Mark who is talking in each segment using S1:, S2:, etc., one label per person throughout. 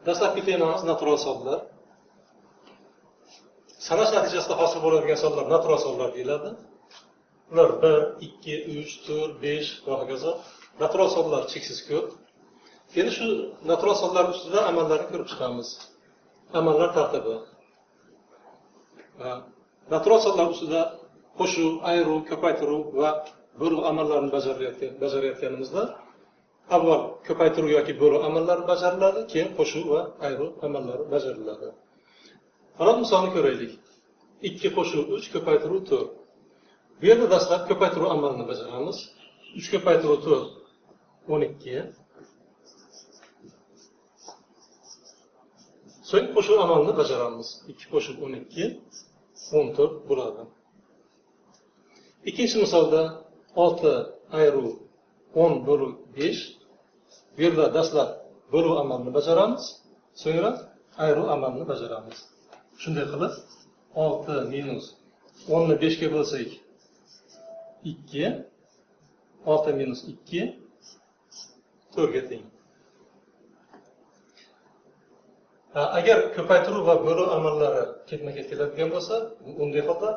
S1: Dastlabki temamiz natural sonlar. Sanash natijasida hosil bo'ladigan sonlar natural sonlar deyiladi. Ular 1, 2, 3, 4, 5 va hokazo. Natural sonlar cheksiz ko'p. Endi shu natural sonlar ustida amallarni ko'rib chiqamiz. Amallar tartibi. Natural sonlar ustida qo'shuv, ayruv, ko'paytiruv va bo'luv amallarini bajarayotganimizda avval ko'paytiruv yoki bo'luv amallari bajariladi, keyin qo'shuv va ayruv amallari bajariladi. Mana misolni ko'raylik. 2 qo'shuv 3, ko'paytiruv 4. Bu yerda dastlab ko'paytiruv amalini bajaramiz. 3 ko'paytiruv 4 12. So'ng qo'shuv amalini bajaramiz. 2 qo'shib 12 14 bo'ladi. Ikkinchi misolda 6 ayruv 10 bo'luv 5. Bu yerda dastlab bo'luv amalini bajaramiz, so'ngra ayruv amalini bajaramiz. Shunday qilib 6 minus 10 ni 5 ga bo'lsak 2, 6 minus 2 4 ga teng. Agar ko'paytiruv va bo'luv amallari ketma-ket keladigan bo'lsa, unday holda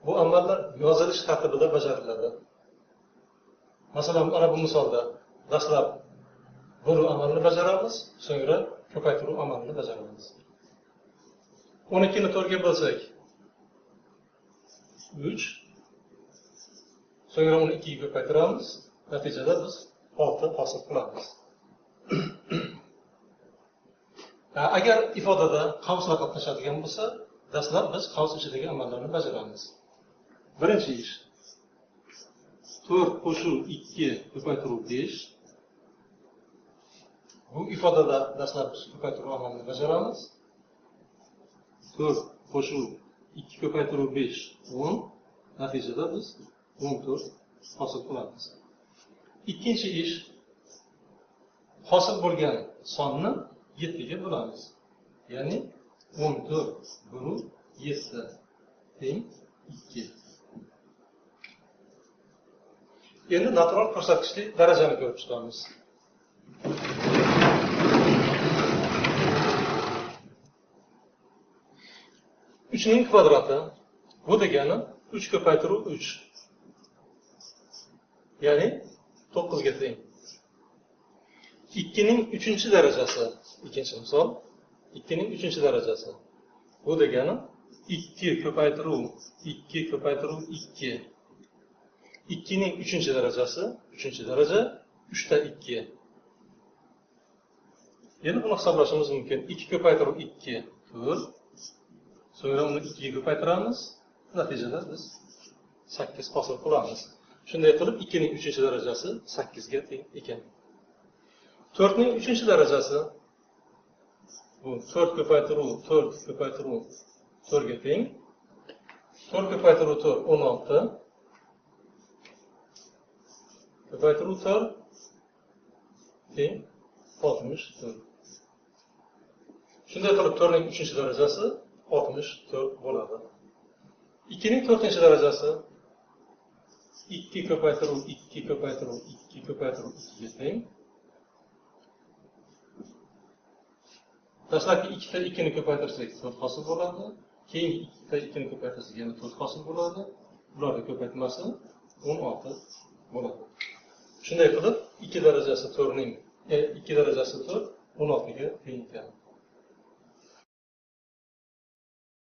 S1: bu amallar yozilish tartibida bajariladi. Masalan, mana bu misolda dastlab bo'luv amalini bajaramiz, so'ngra ko'paytiruv amalini bajaramiz. 12 ni 4 ga bo'lsak 3, so'ngra uni 2 ga ko'paytiramiz, natijada biz 6 hosil qilamiz. Agar ifodada qavslar qatnashadigan bo'lsa, dastlab biz qavs ichidagi amallarni bajaramiz. Birinchi ish 4 qo'shuv 2 ko'paytiruv 5. Bu ifodada dastlab biz ko'paytiruv amalini bajaramiz. 4 qo'shuv 2 ko'paytiruv 5 10. Natijada biz 14 hosil qilamiz. Ikkinchi ish hosil bo'lgan sonni 7 ga bo'lamiz. Ya'ni 14 bo'luv 7 teng 2. Endi natural ko'rsatkichli darajani ko'rib chiqamiz. 3 ning kvadrati. Bu degani 3 ko'paytiruv 3. Ya'ni 9 ga teng. 2 ning 3-darajasi. Ikkinchi misol 2 ning 3-darajasi. Bu degani 2 ko'paytiruv 2 ko'paytiruv 2. 2 ning 3-darajasi, 3-daraja 3 ta 2. Endi buni hisoblashimiz mumkin. 2 ko'paytiruv 2 4. So'ngra uni 2 ga ko'paytiramiz. Natijada biz 8 hosil qilamiz. Shunday qilib 2 ning 3-darajasi 8 ga teng ekan. 4 ning 3-darajasi bu 4 ko'paytiruv 4 ko'paytiruv 4 ga teng. 4 ko'paytiruv 4 16. Ko'paytiruv 4 teng 64. Shunday qilib 4 ning 3-darajasi 64 bo'ladi. 2 ning 4-darajasi 2 ko'paytiruv 2 ko'paytiruv 2 ko'paytiruv 2 ga teng. Dastlabki 2 ta 2 ni ko'paytirsak 4 hosil bo'ladi. Keyingi 2 ta 2 ni ko'paytirsak yana 4 hosil bo'ladi. Ularning ko'paytmasi 16 bo'ladi. Shunday qilib 2 darajasi 4 ning 2 darajasi 4 16 ga teng ekan.